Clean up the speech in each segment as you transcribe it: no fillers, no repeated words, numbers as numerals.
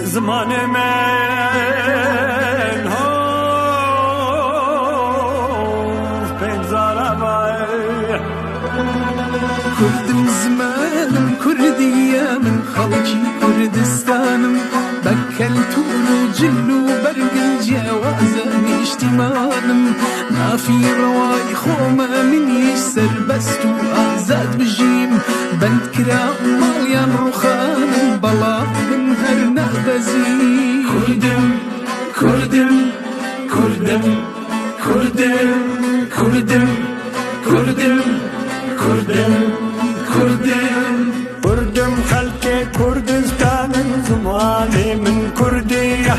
زمان من هاف بگذارم کردم زمانم کردیه من خلکی کردستانم بکلتون و جلو برگنجه وازم اجتماعم نافی روای خوم منیش سربست و آزاد بجیم بند کرا مالیان روخانم بلا من هر نغبزی کردم کردم کردم کردم کردم کردم کردم کردم کردم خلق کردستانم زمان من کردیه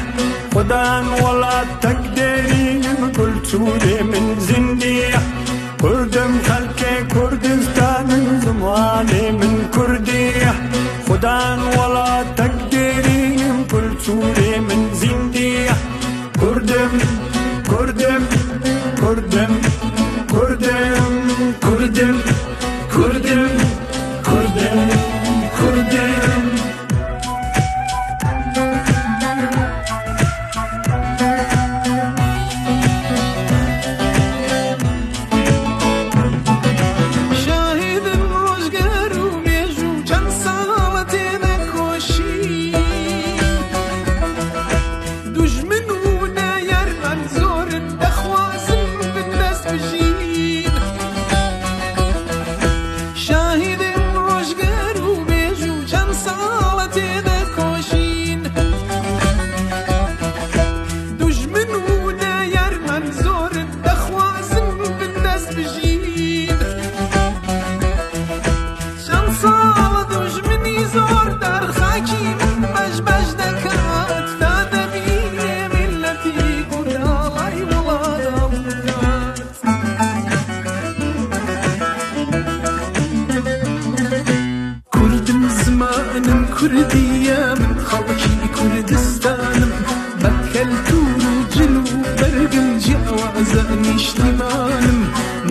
خدان ولا تقديرين كل سوري من زندية كردم خلق كردستان زماني من كردية خدان ولا تقديرين كل سوري من زندية كردم كردم كردم كردم كردم كردم كردم كردم كردية من خلقي كردستانم بكلتون وجلو برقم جوازاني اشتمانم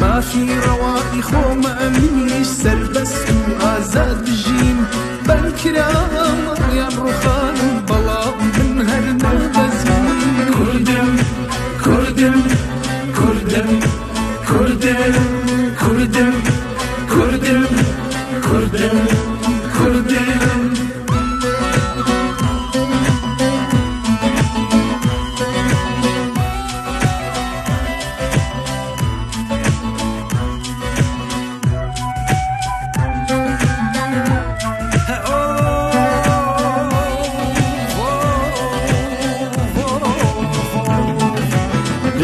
ما في روائي خوما منيش سربست وآزاد بجيم بالكرام يا رخانم بلا من هالنغزين كردم كردم كردم كردم كردم كردم كردم كردم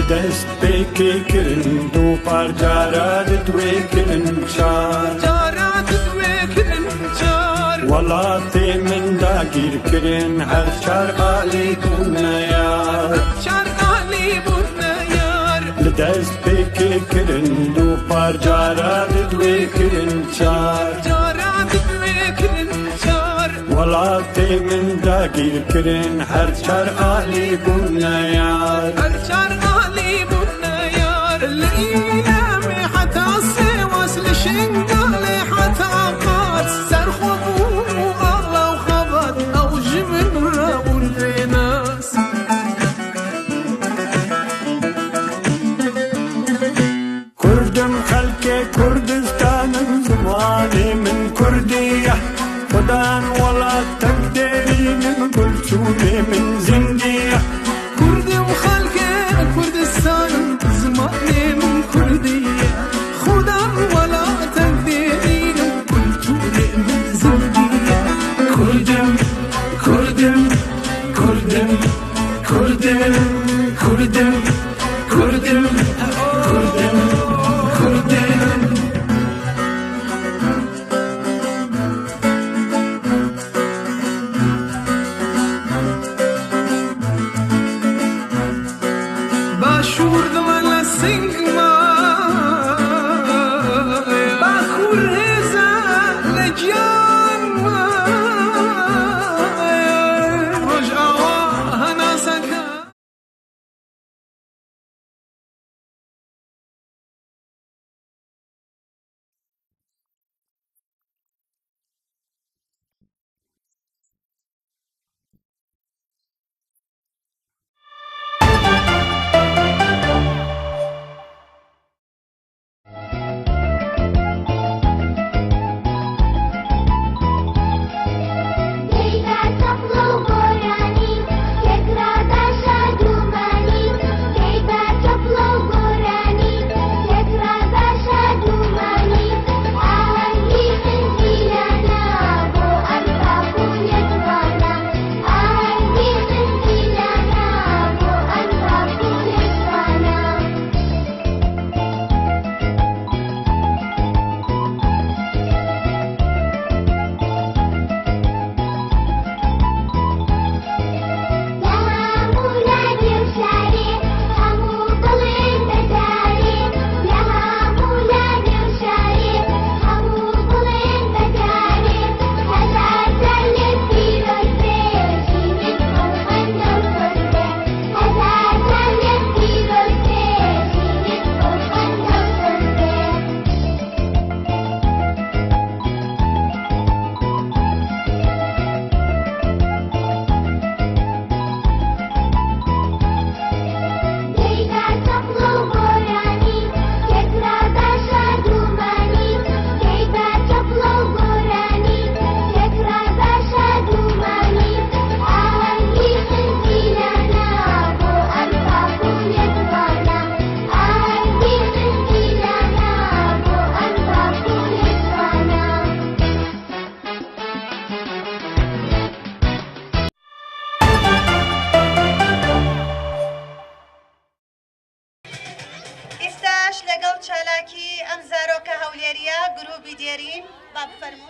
دست پیکی کرن دو پار جاراد دوی کرن چار جاراد دوی کرن چار ولاتی من داگیر کرن هر چار آلی بونیار چار آلی بونیار دست پیکی کرن دو پار جاراد دوی کرن چار جاراد دوی کرن چار ولاتی من داگیر کرن هر چار آلی بونیار هر چار الإيلامي حتى سواس لشنقالي حتى قاد سرخبون والله وخبط أوج من رابو الناس كردم خلق كردستان زماني من كردية خدان ولا تقديرين كل سوري من زندية كردم خلق كردستان زماني من كردية خدا ولا تقديرين كل سوري من زندية كردم كردم كردم كردم كردم كردم كردم كردم باشور دوالا سنگما گروه بیدیرین باب فرمون